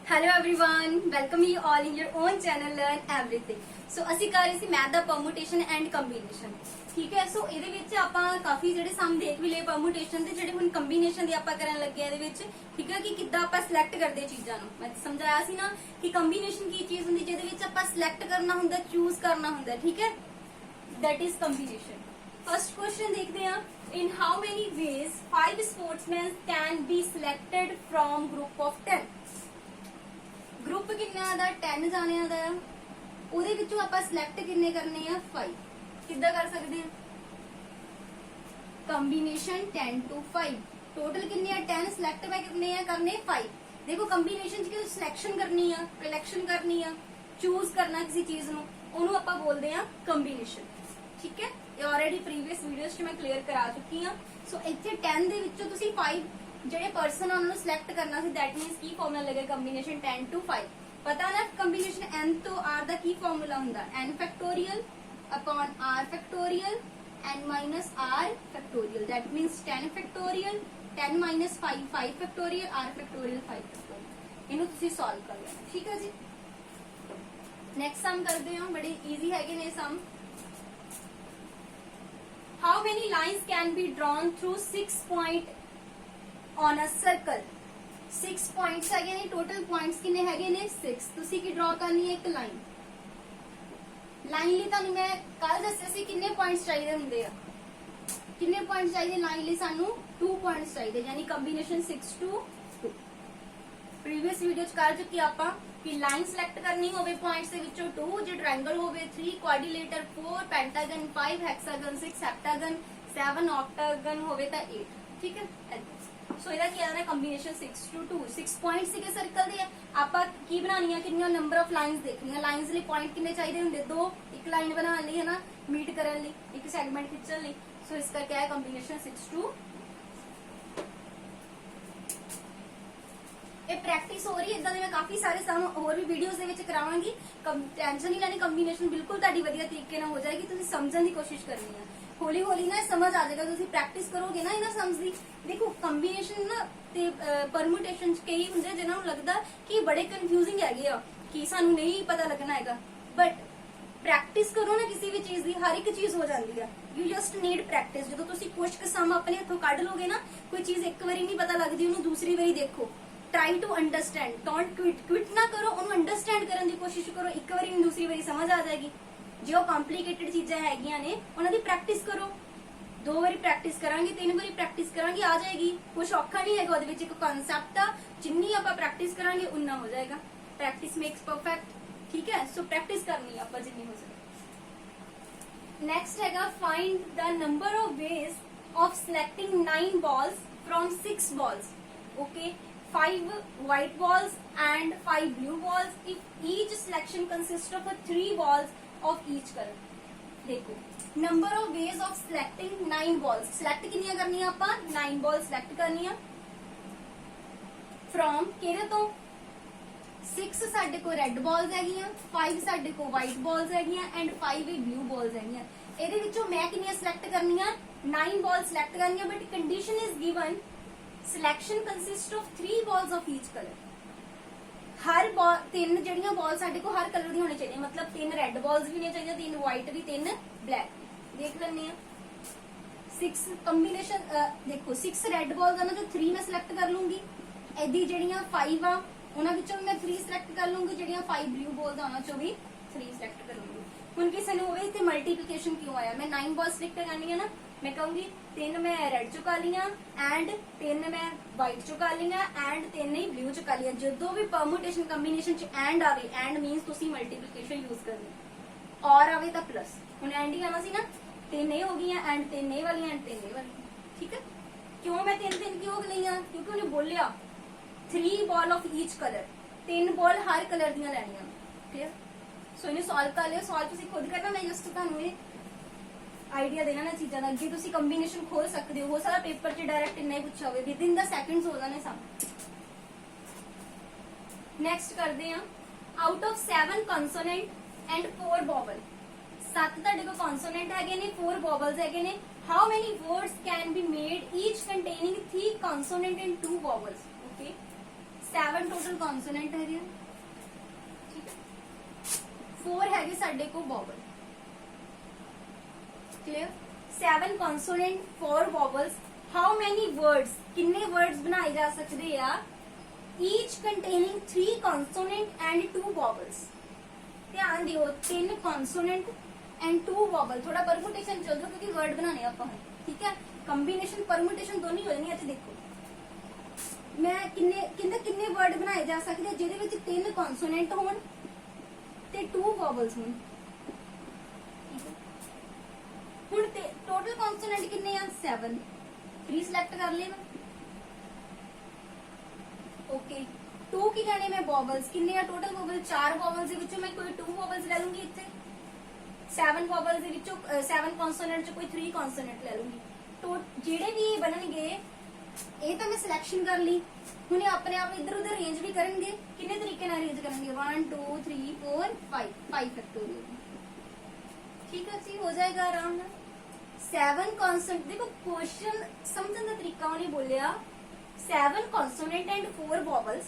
Hello everyone, welcome you all in your own channel learn everything. So ਅਸੀਂ ਕਰ ਰਹੇ ਸੀ ਮੈਥ ਦਾ ਪਰਮੂਟੇਸ਼ਨ ਐਂਡ ਕੰਬੀਨੇਸ਼ਨ। ਠੀਕ ਹੈ, ਸੋ ਇਹਦੇ ਵਿੱਚ ਆਪਾਂ ਕਾਫੀ ਜਿਹੜੇ ਸਮ ਦੇਖ ਵੀ ਲਏ ਪਰਮੂਟੇਸ਼ਨ ਦੇ, ਜਿਹੜੇ ਹੁਣ ਕੰਬੀਨੇਸ਼ਨ ਦੇ ਆਪਾਂ ਕਰਨ ਲੱਗੇ ਆ ਇਹਦੇ ਵਿੱਚ। ਠੀਕ ਹੈ, ਕਿ ਕਿੱਦਾਂ ਆਪਾਂ ਸਿਲੈਕਟ ਕਰਦੇ ਚੀਜ਼ਾਂ ਨੂੰ। ਮੈਂ ਸਮਝਾਇਆ ਸੀ ਨਾ ਕਿ ਕੰਬੀਨੇਸ਼ਨ ਕੀ ਚੀਜ਼ ਹੁੰਦੀ ਜਿਹਦੇ ਵਿੱਚ ਆਪਾਂ ਸਿਲੈਕਟ ਕਰਨਾ ਹੁੰਦਾ, ਚੂਜ਼ ਕਰਨਾ ਹੁੰਦਾ। ਠੀਕ ਹੈ, that is combination. First question देखते हैं, in how many ways 5 sportsmen can be selected from group of 10? Group किन्ना दा 10 जानिया दा, ਉਹਦੇ ਵਿੱਚੋਂ ਆਪਾਂ ਸਿਲੈਕਟ ਕਿੰਨੇ ਕਰਨੇ ਆ 5। ਕਿੱਦਾਂ ਕਰ ਸਕਦੇ ਆ? ਕੰਬੀਨੇਸ਼ਨ 10 to 5, ਟੋਟਲ ਕਿੰਨੇ ਆ 10, ਸਿਲੈਕਟ ਮੈਂ ਕਿੰਨੇ ਆ ਕਰਨੇ 5। ਦੇਖੋ ਕੰਬੀਨੇਸ਼ਨ ਚ ਕਿ ਸਿਲੈਕਸ਼ਨ ਕਰਨੀ ਆ, ਕਲੈਕਸ਼ਨ ਕਰਨੀ ਆ, ਚੂਜ਼ ਕਰਨਾ ਕਿਸੇ ਚੀਜ਼ ਨੂੰ, ਉਹਨੂੰ ਆਪਾਂ ਬੋਲਦੇ ਆ ਕੰਬੀਨੇਸ਼ਨ। ਠੀਕ ਹੈ, ਇਹ ਆਲਰੇਡੀ ਪ੍ਰੀਵੀਅਸ ਵੀਡੀਓਜ਼ 'ਚ ਮੈਂ ਕਲੀਅਰ ਕਰਾ ਚੁੱਕੀ ਆ। ਸੋ ਇੱਥੇ 10 ਦੇ ਵਿੱਚੋਂ ਤੁਸੀਂ 5 ਜਿਹੜੇ ਪਰਸਨ ਆ ਉਹਨਾਂ ਨੂੰ ਸਿਲੈਕਟ ਕਰਨਾ ਸੀ। ਦੈਟ ਮੀਨਸ ਕੀ ਫਾਰਮੂਲਾ ਲੱਗੇਗਾ ਕੰਬੀਨੇਸ਼ਨ 10 to 5। ਪਤਾ ਨਾ ਕੰਬੀਨੇਸ਼ਨ n ਤੋਂ r ਦਾ ਕੀ ਫਾਰਮੂਲਾ ਹੁੰਦਾ, n factorial upon r factorial n minus r factorial. That means 10 factorial 10 minus 5 5 factorial r factorial 5 factorial. ਇਹਨੂੰ ਤੁਸੀਂ ਸੋਲਵ ਕਰ ਲੈਣਾ। ਠੀਕ ਹੈ ਜੀ, ਨੈਕਸਟ ਸਮ ਕਰਦੇ ਹਾਂ, ਬੜੇ ਈਜ਼ੀ ਹੈਗੇ ਨੇ ਸਮ। How many lines can be drawn through 6 point on a circle? 6 points ਹੈਗੇ ਨੇ, total points ਕਿੰਨੇ ਹੈਗੇ ਨੇ 6। ਤੁਸੀਂ ਕੀ ਡਰਾ ਕਰਨੀ ਹੈ? ਇੱਕ ਲਾਈਨ। ਲਾਈਨ ਲਈ ਤੁਹਾਨੂੰ ਮੈਂ ਕੱਲ ਦੱਸਿਆ ਸੀ ਕਿੰਨੇ ਪੁਆਇੰਟਸ ਚਾਹੀਦੇ ਹੁੰਦੇ ਆ। ਕਿੰਨੇ ਪੁਆਇੰਟਸ ਚਾਹੀਦੇ ਲਾਈਨ ਲਈ? ਸਾਨੂੰ 2 ਪੁਆਇੰਟਸ ਚਾਹੀਦੇ, ਯਾਨੀ ਕੰਬੀਨੇਸ਼ਨ 6 to 2। ਪ੍ਰੀਵੀਅਸ ਵੀਡੀਓ ਚ ਕਰ ਚੁੱਕੀ ਆਪਾਂ ਕਿ ਲਾਈਨ ਸਿਲੈਕਟ ਕਰਨੀ ਹੋਵੇ ਪੁਆਇੰਟਸ ਦੇ ਵਿੱਚੋਂ 2, ਜੇ ਟ੍ਰਾਇੰਗਲ ਹੋਵੇ 3, ਕੁਆਡਰੀਲੇਟਰ 4, ਪੈਂਟਾਗਨ 5, ਹੈਕਸਾਗਨ 6, ਹੈਪਟਾਗਨ 7, ਆਕਟਾਗਨ ਹੋਵੇ ਤਾਂ 8। ਠੀਕ ਹੈ, ਸੋ ਇਹਦਾ ਕੀ ਆਉਂਦਾ ਕੰਬੀਨੇਸ਼ਨ 6 to 2। 6 ਪੁਆਇੰਟਸ ਸੀਗੇ ਸਰਕਲ ਦੇ, ਆਪਾਂ ਕੀ ਬਣਾਉਣੀ ਆ, ਕਿੰਨੀਆਂ ਨੰਬਰ ਆਫ ਲਾਈਨਸ ਦੇਖਣੀਆਂ। ਲਾਈਨਸ ਲਈ ਪੁਆਇੰਟ ਕਿੰਨੇ ਚਾਹੀਦੇ ਹੁੰਦੇ? 2, ਇੱਕ ਲਾਈਨ ਬਣਾਉਣ ਲਈ ਹੈ ਨਾ, ਮੀਟ ਕਰਨ ਲਈ, ਇੱਕ ਸੈਗਮੈਂਟ ਖਿੱਚਣ ਲਈ। ਸੋ ਇਸ ਕਰਕੇ ਹੈ ਕੰਬੀਨੇਸ਼ਨ 6 to 2। ਇਹ ਪ੍ਰੈਕਟਿਸ ਹੋ ਰਹੀ ਹੈ, ਇਦਾਂ ਦੇ ਮੈਂ ਕਾਫੀ ਸਾਰੇ ਸਮ ਹੋਰ ਵੀ ਵੀਡੀਓਜ਼ ਦੇ ਵਿੱਚ ਕਰਾਵਾਂਗੀ। ਟੈਨਸ਼ਨ ਨਹੀਂ ਲੈਣੀ, ਕੰਬੀਨੇਸ਼ਨ ਬਿਲਕੁਲ ਤੁਹਾਡੀ ਵਧੀਆ ਤਰੀਕੇ ਨਾਲ ਹੋ ਜਾਏਗੀ। ਤੁਸੀਂ ਸਮਝਣ ਦੀ ਕੋਸ਼ਿਸ਼ ਕਰਨੀ ਹੈ, ਹੌਲੀ ਹੌਲੀ ਨਾ ਸਮਝ ਆ ਜਾਏਗਾ। ਤੁਸੀਂ ਪ੍ਰੈਕਟਿਸ ਕਰੋਗੇ ਨਾ ਇਹਨਾਂ ਸਮਝ ਦੀ। ਦੇਖੋ ਕੰਬੀਨੇਸ਼ਨ ਨਾ ਤੇ ਪਰਮੂਟੇਸ਼ਨ ਚ ਕਈ ਹੁੰਦੇ ਜਿਹਨਾਂ ਨੂੰ ਲੱਗਦਾ ਕਿ ਬੜੇ ਕਨਫਿਊਜ਼ਿੰਗ ਹੈਗੇ ਆ, ਕਿ ਸਾਨੂੰ ਨਹੀਂ ਪਤਾ ਲੱਗਣਾ ਹੈਗਾ। ਬਟ ਪ੍ਰੈਕਟਿਸ ਕਰੋ ਨਾ ਕਿਸੇ ਵੀ ਚੀਜ਼ ਦੀ, ਹਰ ਇੱਕ ਚੀਜ਼ ਹੋ ਜਾਂਦੀ ਆ। You just need practice. ਜਦੋਂ ਤੁਸੀਂ ਕੁਝ ਕੁ ਸਮ ਆਪਣੇ ਹੱਥੋਂ ਕੱਢ ਲੋਗੇ ਨਾ, ਕੋਈ ਚੀਜ਼ ਇੱਕ ਵਾਰੀ ਨਹੀਂ ਪਤਾ ਲੱਗਦੀ, ਉਹਨੂੰ ਦੂਸਰੀ ਵਾਰੀ ਦੇਖੋ। Try to understand, don't quit ਨਾ ਕਰੋ, ਉਹਨੂੰ ਅੰਡਰਸਟੈਂਡ ਕਰਨ ਦੀ ਕੋਸ਼ਿਸ਼ ਕਰੋ। ਇੱਕ ਵਾਰੀ ਨਹੀਂ, ਦੂਸਰੀ ਵਾਰੀ ਸਮਝ ਆ ਜਾਏਗੀ। ਜੇ ਉਹ ਕੰਪਲਿਕੇਟਡ ਚੀਜ਼ਾਂ ਹੈਗੀਆਂ ਨੇ ਉਹਨਾਂ ਦੀ ਪ੍ਰੈਕਟਿਸ ਕਰੋ। 2 ਵਾਰੀ ਪ੍ਰੈਕਟਿਸ ਕਰਾਂਗੇ, 3 ਵਾਰੀ ਪ੍ਰੈਕਟਿਸ ਕਰਾਂਗੇ, ਆ ਜਾਏਗੀ। ਕੁਝ ਔਖਾ ਨਹੀਂ ਹੈਗਾ ਉਹਦੇ ਵਿੱਚ, ਇੱਕ ਕਨਸੈਪਟ ਆ, ਜਿੰਨੀ ਆਪਾਂ ਪ੍ਰੈਕਟਿਸ ਕਰਾਂਗੇ ਉਨਾ ਹੋ ਜਾਏਗਾ। Practice makes perfect. ਠੀਕ ਹੈ, ਸੋ ਪ੍ਰੈਕਟਿਸ ਕਰਨੀ ਆ ਆਪਾਂ ਜਿੰਨੀ ਹੋ ਸਕੇ। ਨੈਕਸਟ ਹੈਗਾ find the number of ways of ਸਿਲੈਕਟਿੰਗ 9 balls from 6 balls. Okay, 5 white balls and 5 blue balls if each selection consists of 3 balls of each color. देखो number of ways of selecting 9 balls. select कितनियां करनी है ਆਪਾਂ? 9 balls select करनी है from ਕਿਹਦੇ ਤੋਂ? 6 ਸਾਡੇ ਕੋਲ ਰੈੱਡ ਬਾਲਸ ਹੈਗੀਆਂ, 5 ਸਾਡੇ ਕੋਲ ਵਾਈਟ ਬਾਲਸ ਹੈਗੀਆਂ ਐਂਡ 5 ਵੀ ਬਲੂ ਬਾਲਸ ਹੈਗੀਆਂ। ਇਹਦੇ ਵਿੱਚੋਂ ਮੈਂ ਕਿੰਨੀਆਂ ਸਿਲੈਕਟ ਕਰਨੀਆਂ? 9 ਬਾਲਸ ਸਿਲੈਕਟ ਕਰਨੀਆਂ। But condition is given selection consist of 3 balls of each color. ਹਰ ਤਿੰਨ ਜਿਹੜੀਆਂ ਬਾਲ ਸਾਡੇ ਕੋਲ ਹਰ ਕਲਰ ਦੀ ਹੋਣੀ ਚਾਹੀਦੀ, ਮਤਲਬ 3 ਰੈੱਡ ਬਾਲਸ ਵੀ ਨਹੀਂ ਚਾਹੀਦੀਆਂ, 3 ਵਾਈਟ ਵੀ, 3 ਬਲੈਕ। ਦੇਖ ਲੈਂਦੇ ਆ 6 ਕੰਬੀਨੇਸ਼ਨ। ਦੇਖੋ 6 ਰੈੱਡ ਬਾਲਸ ਆ ਨਾ, ਜੋ 3 ਮੈਂ ਸਿਲੈਕਟ ਕਰ ਲੂੰਗੀ। ਇਹਦੀ ਜਿਹੜੀਆਂ 5 ਆ ਉਹਨਾਂ ਵਿੱਚੋਂ ਮੈਂ 3 ਸਿਲੈਕਟ ਕਰ ਲੂੰਗੀ। ਜਿਹੜੀਆਂ 5 ਬਲੂ ਬਾਲਸ ਆ ਉਹਨਾਂ ਚੋਂ ਵੀ 3 ਸਿਲੈਕਟ ਕਰ ਲੂੰਗੀ। ਹੁਣ ਕਿਸੇ ਨੂੰ ਹੋਵੇ ਇੱਥੇ ਮਲਟੀਪਲੀਕੇਸ਼ਨ ਕਿਉਂ ਆਇਆ? ਮੈਂ 9 ਬਾਲਸ ਸਿਲੈਕਟ ਕਰਨੀ ਆ ਨਾ, ਮੈਂ ਕਹੂੰਗੀ 3 ਮੈਂ ਰੈੱਡ ਚੁਕਾ ਲੀਆਂ ਐਂਡ 3 ਮੈਂ ਵਾਈਟ ਚੁਕਾ ਲੀਆਂ ਐਂਡ 3 ਹੀ ਬਲੂ ਚੁਕਾ ਲੀਆਂ। ਜਦੋਂ ਵੀ ਪਰਮੂਟੇਸ਼ਨ ਕੰਬੀਨੇਸ਼ਨ ਚ ਐਂਡ ਆਵੇ, ਐਂਡ ਮੀਨਸ ਤੁਸੀਂ ਮਲਟੀਪਲੀਕੇਸ਼ਨ ਯੂਜ਼ ਕਰਨੀ, ਔਰ ਆਵੇ ਤਾਂ ਪਲੱਸ। ਹੁਣ ਐਂਡ ਹੀ ਆਣਾ ਸੀ ਨਾ, 3 ਇਹ ਹੋ ਗਈਆਂ ਐਂਡ 3 ਇਹ ਵਾਲੀਆਂ ਐਂਡ 3 ਇਹ ਵਾਲੀਆਂ। ਠੀਕ ਹੈ, ਕਿਉਂ ਮੈਂ 3 ਕਿਉਂ ਲਈਆਂ? ਕਿਉਂਕਿ ਉਹਨੇ ਬੋਲਿਆ 3 ball of each color, 3 ball ਹਰ ਕਲਰ ਦੀਆਂ ਲੈਣੀਆਂ। ਕਲੀਅਰ? ਸੋ ਇਹਨੂੰ ਸੋਲਵ ਕਰ ਲਿਓ। ਸੋਲਵ ਤੁਸੀਂ ਖੁਦ ਕਰਨਾ, ਮੈਂ ਜਸਟ ਤੁਹਾਨੂੰ ਇਹ ਆਈਡੀਆ ਦੇਣਾ ਨਾ ਚੀਜ਼ਾਂ ਦਾ। ਅੱਗੇ ਤੁਸੀਂ ਕੰਬੀਨੇਸ਼ਨ ਖੋਲ ਸਕਦੇ ਹੋ ਸਾਰਾ ਪੇਪਰ 'ਚ ਡਾਇਰੈਕਟ ਇੰਨਾ ਹੀ ਪੁੱਛਿਆ ਹੋਵੇ, ਵਿਦ ਇਨ ਦਾ ਸੈਕਿੰਡਸ ਹੋ ਜਾਣੇ ਸਮ। ਨੈਕਸਟ ਕਰਦੇ ਆ ਆਊਟ ਆਫ 7 ਕੌਨਸੋਨੈਂਟ ਐਂਡ 4 ਵੋਵਲ। 7 ਤੁਹਾਡੇ ਕੋਲ ਕੌਨਸੋਨੈਂਟ ਹੈਗੇ ਨੇ, 4 ਵੋਵਲਸ ਹੈਗੇ ਨੇ। How many words can be made each containing 3 consonant and 2 vowels? Okay, 7 7 total consonant है, ठीक है। 4 है साडे को vowel, clear. 7 consonant 4 vowels. How many words, किन्ने वर्ड्स बनाए जा सकते आ, each containing 3 consonant and 2 vowels. ध्यान दियो, 3 कॉन्सोनेंट एंड 2 वॉवल। थोड़ा परमुटेशन चल दो क्योंकि वर्ड बनाने आप, ठीक है। कंबीनेशन परमुटेशन दोनों हो जानी। देखो मैं किन्ने वर्ड बनाए जा सकते जिहदे विच 3 कॉन्सोनेंट होण ते 2 वॉवल्स होण। हुण ते टोटल कॉन्सोनेंट किन्ने आ 7, 3 सिलेक्ट कर ले मैं, ओके। 2 की लेने मैं वॉवल्स, किन्ने आ टोटल वॉवल 4 वॉवल्स दे विचों मैं कोई 2 वॉवल्स ले लूंगी इत्थे। 7 वॉवल्स दे विचों 7 कॉन्सोनेंट चों कोई 3 कॉन्सोनेंट ले लूंगी। तो जेडे भी बननगे ये तो मैं सिलेक्शन कर ली। हुणे अपने आप इधर उधर रेंज भी करेंगे, किन्ने तरीके नाल रेंज करेंगे 1 2 3 4 5 फैक्टोरियल, ठीक है जी, हो जाएगा आराम नाल। 7 कॉन्सोनेंट, देखो क्वेश्चन समझने का तरीका उन्हें बोलिया 7 कॉन्सोनेंट एंड 4 वॉवल्स,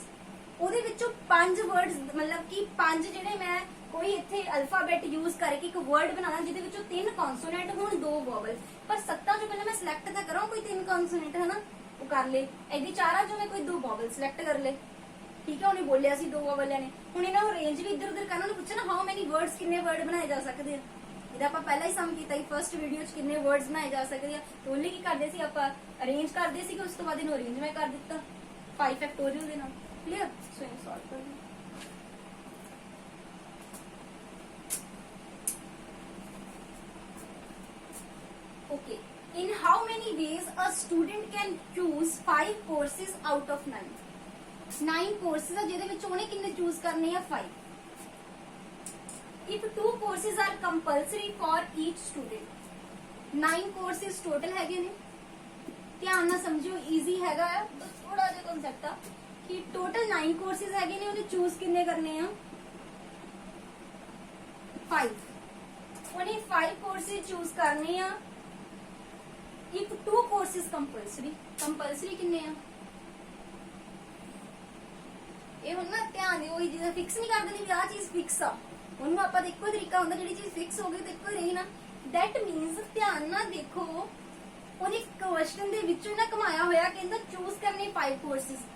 ਉਹਦੇ ਵਿੱਚੋਂ 5 वर्ड्स मतलब कि 5 ਜਿਹੜੇ मैं कोई ਇੱਥੇ ਅਲਫਾਬੈਟ ਯੂਜ਼ ਕਰਕੇ ਇੱਕ ਵਰਡ ਬਣਾਉਣਾ ਜਿਹਦੇ ਵਿੱਚੋਂ 3 ਕੌਨਸੋਨੈਂਟ ਹੋਣ 2 ਵੋਵਲ। ਪਰ ਸੱਤਾਂ ਚੋਂ ਪਹਿਲਾਂ ਮੈਂ ਸਿਲੈਕਟ ਤਾਂ ਕਰਾਂ ਕੋਈ 3 ਕੌਨਸੋਨੈਂਟ ਹੈ ਨਾ, ਉਹ ਕਰ ਲੇ। ਇਹਦੀ ਚਾਰਾਂ ਚੋਂ ਮੈਂ ਕੋਈ 2 ਵੋਵਲ ਸਿਲੈਕਟ ਕਰ ਲੇ, ਠੀਕ ਹੈ। ਉਹਨੇ ਬੋਲਿਆ ਸੀ 2 ਵੋਵਲ ਨੇ। ਹੁਣ ਇਹਨਾਂ ਨੂੰ ਰੇਂਜ ਵੀ ਇੱਧਰ ਉੱਧਰ ਕਰਨਾ, ਉਹਨੂੰ ਪੁੱਛਣਾ ਹਾਊ ਮੈਨੀ ਵਰਡਸ, ਕਿੰਨੇ ਵਰਡ ਬਣਾਏ ਜਾ ਸਕਦੇ ਆ। ਇਹਦਾ ਆਪਾਂ ਪਹਿਲਾਂ ਹੀ ਸਮ ਕੀਤਾ ਸੀ ਫਰਸਟ ਵੀਡੀਓ 'ਚ, ਕਿੰਨੇ ਵਰਡਸ ਬਣਾਏ ਜਾ ਸਕਦੇ ਆ। ਤੇ ਉਹਨੇ ਕੀ ਕਰਦੇ ਸੀ, ਆਪਾਂ ਅਰੇਂਜ ਕਰਦੇ ਸੀ, ਉਸ ਤੋਂ ਬਾਅਦ ਇਹਨੂੰ ਅਰੇਂਜ ਮੈਂ ਕਰ ਦਿੱਤਾ 5 ਫੈਕਟੋਰੀਅਲ ਦੇ ਨਾਲ, क्लियर। सो इन सॉल्व कर लो। Okay, in how many ways a student can choose 5 courses out of 9? 9 courses ਆ ਜਿਹਦੇ ਵਿੱਚ ਉਹਨੇ ਕਿੰਨੇ ਚੂਜ਼ ਕਰਨੇ ਆ 5। If 2 courses are compulsory for each student, 9 courses total ਹੈਗੇ ਨੇ। ਧਿਆਨ ਨਾਲ ਸਮਝਿਓ, ਈਜ਼ੀ ਹੈਗਾ ਆ, ਥੋੜਾ ਜਿਹਾ ਕਨਸੈਪਟ ਆ कि टोटल 9 कोर्सेज है ने, उन्हें चूज किन्ने करने हैं 5। उन्हें 5 कोर्सेज चूज करने हैं। एक 2 कोर्सेज कंपलसरी, कंपलसरी किन्ने हैं ये हुण ना ध्यान दिओ, जिद्दां फिक्स नहीं कर देनी भी आ चीज फिक्स आ, उन्होंने आपां दा इक्को तरीका हुंदा जिहड़ी चीज फिक्स हो गई ते इक्को रही ना। दैट मीनस ध्यान नाल देखो, उन्हें क्वेश्चन दे विचों ना घुमाया होया कहंदा चूज करने 5 कोर्सेज,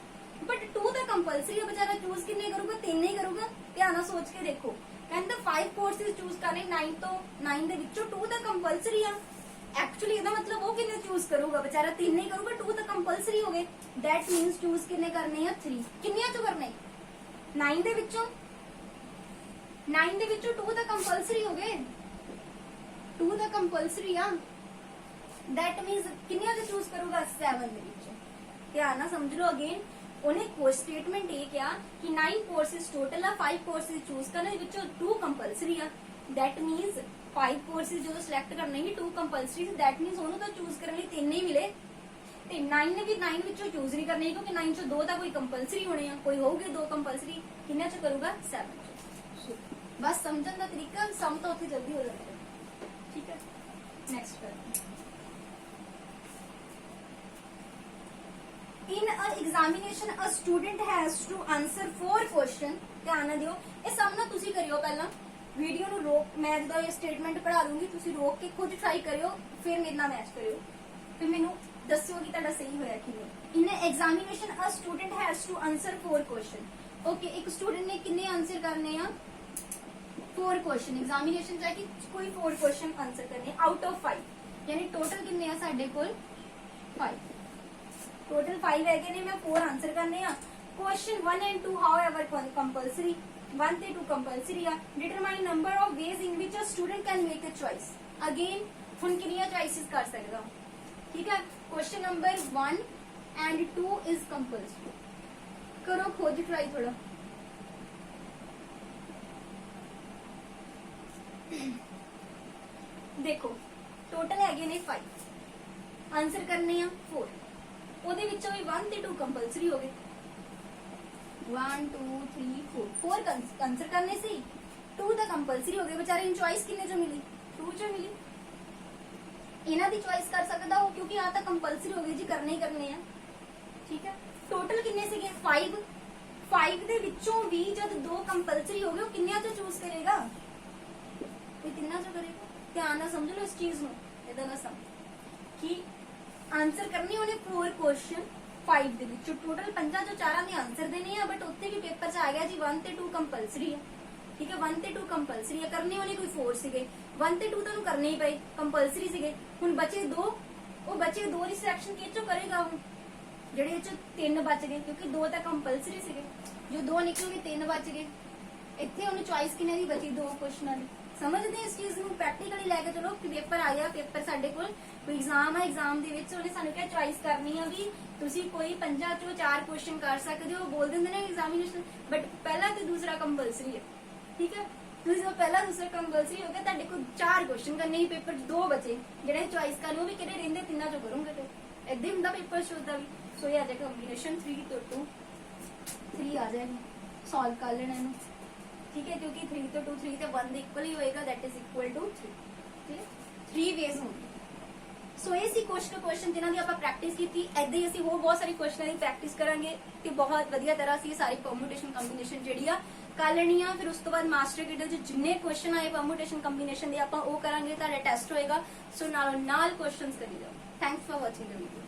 बट 2 ਤਾਂ ਕੰਪਲਸਰੀ ਹੈ। बेचारा चूज किन्ने करूगा 3 ही करूगा। ध्यान ਨਾਲ सोच के देखो, ਕਹਿੰਦਾ 5 ਕੋਰसेज ਚੂਜ਼ ਕਰਨੇ 9 ਤੋਂ 9 ਦੇ ਵਿੱਚੋਂ 2 ਤਾਂ ਕੰਪਲਸਰੀ ਆ। एक्चुअली ਇਹਦਾ ਮਤਲਬ ਉਹ ਕਿੰਨੇ ਚੂਜ਼ ਕਰੂਗਾ, बेचारा 3 ਹੀ ਕਰੂਗਾ, 2 ਤਾਂ ਕੰਪਲਸਰੀ ਹੋ ਗਏ। दैट मींस ਚੂਜ਼ ਕਿੰਨੇ ਕਰਨੇ ਆ 3। ਕਿੰਨਿਆਂ ਚੋਂ ਕਰਨੇ 9 ਦੇ ਵਿੱਚੋਂ, 9 ਦੇ ਵਿੱਚੋਂ 2 ਤਾਂ ਕੰਪਲਸਰੀ ਹੋ ਗਏ, 2 ਤਾਂ ਕੰਪਲਸਰੀ ਆ। दैट मींस ਕਿੰਨਿਆਂ ਚੋਂ ਚੂਜ਼ ਕਰੂਗਾ 7 ਦੇ ਵਿੱਚੋਂ। ਧਿਆਨ ਨਾਲ ਸਮਝ ਲਓ। ਅਗੇਨ उन्हें कोई स्टेटमेंट ये क्या कि 9 कोर्सेज टोटल आ, 5 कोर्सेज चूज करने विचों 2 कंपलसरी आ। दैट मींस 5 कोर्सेज जो सिलेक्ट करने ही 2 कंपलसरी, दैट मींस ਉਹਨੂੰ ਤਾਂ ਚੂਜ਼ ਕਰਨ ਲਈ 3 ਹੀ ਮਿਲੇ ਤੇ 9 ਨੇ ਵੀ 9 ਵਿੱਚੋਂ ਚੂਜ਼ ਨਹੀਂ ਕਰਨੇ ਕਿਉਂਕਿ 9 ਚੋਂ 2 ਤਾਂ ਕੋਈ ਕੰਪਲਸਰੀ ਹੋਣੇ ਆ, ਕੋਈ ਹੋਊਗੇ 2 ਕੰਪਲਸਰੀ। ਕਿੰਨੇ ਚ ਕਰੂਗਾ 7 ਚ। ਬਸ ਸਮਝਣ ਦਾ ਤਰੀਕਾ, ਸਮ ਤਾਂ ਉੱਥੇ ਜਲਦੀ ਹੋ ਜਾਂਦਾ ਹੈ, ਠੀਕ ਹੈ। ਨੈਕਸਟ ਕਰਦੇ In an examination, a student has to answer 4 question। ध्यान ना दियो, ये सब ना तुसी करियो। पहला वीडियो नु रोक, मैं जदों ये स्टेटमेंट पढ़ा दूंगी तुसी रोक के खुद ट्राई करियो, फिर मेरे नाल मैच करियो, फिर मेनू दस्सियो कि तुहाडा सही होया कि नहीं। In an examination, a student has to answer 4 question। Okay, एक स्टूडेंट ने कितने आंसर करने हैं 4 क्वेश्चन। एग्जामिनेशन चाहे कि कोई 4 क्वेश्चन आंसर करने आउट ऑफ 5, यानी टोटल कितने हैं साडे कोल 5। टोटल 5 है ने, मैं 4 आंसर करने आ। क्वेश्चन 1 and 2 however कंपलसरी, 1 ते 2 कंपलसरी आ। Determine number of ways in which a student can make a choice. Again हुन कितनी चॉइसेस कर सकदा, ठीक है। Question number 1 and 2 is compulsory. करो खोज ट्राई थोड़ा। देखो टोटल है ने 5, आंसर करने आ 4, ਉਹਦੇ ਵਿੱਚੋਂ ਵੀ 1 ਤੇ 2 ਕੰਪਲਸਰੀ ਹੋ ਗਏ। 1 2 3 4 ਆਨਸਰ ਕਰਨੇ ਸੀ, 2 ਤਾਂ ਕੰਪਲਸਰੀ ਹੋ ਗਏ। ਵਿਚਾਰੇ ਨੂੰ ਚੁਆਇਸ ਕਿੰਨੇ ਚੋਂ ਮਿਲੀ 2 ਚੋਂ ਮਿਲੀ। ਇਹਨਾਂ ਦੀ ਚੁਆਇਸ ਕਰ ਸਕਦਾ ਉਹ ਕਿਉਂਕਿ ਆ ਤਾਂ ਕੰਪਲਸਰੀ ਹੋ ਗਈ ਜੀ, ਕਰਨੇ ਹੀ ਕਰਨੇ ਆ, ਠੀਕ ਹੈ। ਟੋਟਲ ਕਿੰਨੇ ਸੀਗੇ 5 5 ਦੇ ਵਿੱਚੋਂ ਵੀ ਜਦ 2 ਕੰਪਲਸਰੀ ਹੋ ਗਏ ਉਹ ਕਿੰਨਿਆਂ ਚੋਂ ਚੂਜ਼ ਕਰੇਗਾ? ਇਹ ਤਿੰਨਾਂ ਚੋਂ ਕਰੇਗਾ। ਧਿਆਨ ਨਾਲ ਸਮਝ ਲਓ ਇਸ ਚੀਜ਼ ਨੂੰ, ਇਹਦਾ ਨਾ ਸਮਝ ਕਿ ਆਨਸਰ ਕਰਨੀ ਉਹਨੇ 4 ਕੁਐਸਚਨ 5 ਦੇ ਵਿੱਚੋਂ ਟੋਟਲ 5 ਚੋਂ 4 ਦੇ ਆਨਸਰ ਦੇਣੇ ਆ, ਬਟ ਉੱਥੇ ਵੀ ਪੇਪਰ 'ਚ ਆ ਗਿਆ ਜੀ 1 ਤੇ 2 ਕੰਪਲਸਰੀ ਹੈ। ਠੀਕ ਹੈ, 1 ਤੇ 2 ਕੰਪਲਸਰੀ ਹੈ, ਕਰਨੇ ਉਹਨੇ ਕੋਈ 4 ਸੀਗੇ, 1 ਤੇ 2 ਤੁਹਾਨੂੰ ਕਰਨੇ ਹੀ ਪਏ, ਕੰਪਲਸਰੀ ਸੀਗੇ। ਹੁਣ ਬਚੇ 2, ਉਹ ਬਚੇ 2 ਦੀ ਸਿਲੈਕਸ਼ਨ ਕਿਹਚੋਂ ਕਰੇਗਾ ਉਹ? ਜਿਹੜੇ ਇਹ 'ਚ 3 ਬਚ ਗਏ, ਕਿਉਂਕਿ 2 ਤਾਂ ਕੰਪਲਸਰੀ ਸੀਗੇ, ਜੋ 2 ਨਿਕਲ ਗਏ 3 ਬਚ ਗਏ। ਇੱਥੇ ਉਹਨੂੰ ਚੁਆਇਸ ਕਿੰਨੇ ਦੀ ਬਚੀ? 2 ਕੁਐਸਚਨਾਂ ਦੀ। ਸਮਝਦੇ ਇਸ ਚੀਜ਼ ਨੂੰ? ਪ੍ਰੈਕਟੀਕਲੀ ਲੈ ਕੇ ਚਲੋ ਕਿ ਪੇਪਰ ਆ ਗਿਆ, ਪੇਪਰ ਸਾਡੇ ਕੋਲ ਕੋਈ ਐਗਜ਼ਾਮ ਆ, ਐਗਜ਼ਾਮ ਦੇ ਵਿੱਚ ਉਹਨੇ ਸਾਨੂੰ ਕਿਹਾ ਚੁਆਇਸ ਕਰਨੀ ਆ ਵੀ ਤੁਸੀਂ ਕੋਈ 5 ਚੋਂ 4 ਕੁਐਸਚਨ ਕਰ ਸਕਦੇ ਹੋ, ਬੋਲ ਦਿੰਦੇ ਨੇ ਐਗਜ਼ਾਮੀਨੇਸ਼ਨ, ਬਟ ਪਹਿਲਾ ਤੇ ਦੂਸਰਾ ਕੰਪਲਸਰੀ ਹੈ। ਠੀਕ ਹੈ, ਤੁਸੀਂ ਜੋ ਪਹਿਲਾ ਦੂਸਰਾ ਕੰਪਲਸਰੀ ਹੋ ਗਿਆ, ਤੁਹਾਡੇ ਕੋਲ 4 ਕੁਐਸਚਨ ਕਰਨੇ ਹੀ, ਪੇਪਰ 'ਚ 2 ਬਚੇ, ਜਿਹੜੇ ਚੁਆਇਸ ਕਰ ਲਓ ਵੀ ਕਿਹੜੇ ਰਹਿੰਦੇ, ਤਿੰਨਾਂ ਚੋਂ ਕਰੋਗੇ। ਤੇ ਏਦਾਂ ਹੀ ਹੁੰਦਾ ਪੇਪਰ ਸ਼ੋਅ ਦਾ ਵੀ। ਸੋ ਇਹ ਆ ਜਾਏਗਾ ਕੰਬੀਨੇਸ਼ਨ 3 ਤੋਂ 2 3 ਆ ਜਾਏਗੀ, ਸੋਲਵ ਕਰ ਲੈਣਾ ਇਹਨੂੰ। ਠੀਕ ਹੈ, ਕਿਉਂਕਿ 3 ਤੋਂ 2 3 ਤੇ 1 ਦੇ ਇਕੁਅਲ ਹੀ ਹੋਏਗਾ, ਦੈਟ ਇਜ਼ ਇਕੁਅਲ ਟੂ 3। ਠੀਕ ਹੈ, 3 ਵੇਜ਼ ਹੋਣਗੇ। ਸੋ ਇਹ ਸੀ ਕੁਝ ਕੁਐਸਚਨ ਜਿਨ੍ਹਾਂ ਦੀ ਆਪਾਂ ਪ੍ਰੈਕਟਿਸ ਕੀਤੀ। ਏਦਾਂ ਹੀ ਅਸੀਂ ਹੋਰ ਬਹੁਤ ਸਾਰੇ ਕੁਐਸਚਨਾਂ ਦੀ ਪ੍ਰੈਕਟਿਸ ਕਰਾਂਗੇ ਤੇ ਬਹੁਤ ਵਧੀਆ ਤਰ੍ਹਾਂ ਅਸੀਂ ਸਾਰੀ ਪਰਮੂਟੇਸ਼ਨ ਕੰਬੀਨੇਸ਼ਨ ਜਿਹੜੀ ਆ ਕਰ ਲੈਣੀ ਆ। ਫਿਰ ਉਸ ਤੋਂ ਬਾਅਦ ਮਾਸਟਰ ਕਿਡਲ 'ਚ ਜਿੰਨੇ ਕੁਐਸਚਨ ਆਏ ਪਰਮੂਟੇਸ਼ਨ ਕੰਬੀਨੇਸ਼ਨ ਦੇ ਆਪਾਂ ਉਹ ਕਰਾਂਗੇ, ਤੁਹਾਡਾ ਟੈਸਟ ਹੋਏਗਾ। ਸੋ ਨਾਲ ਕੁਐਸਚਨਸ ਕਰੀ ਜਾਓ। Thanks for watching the video.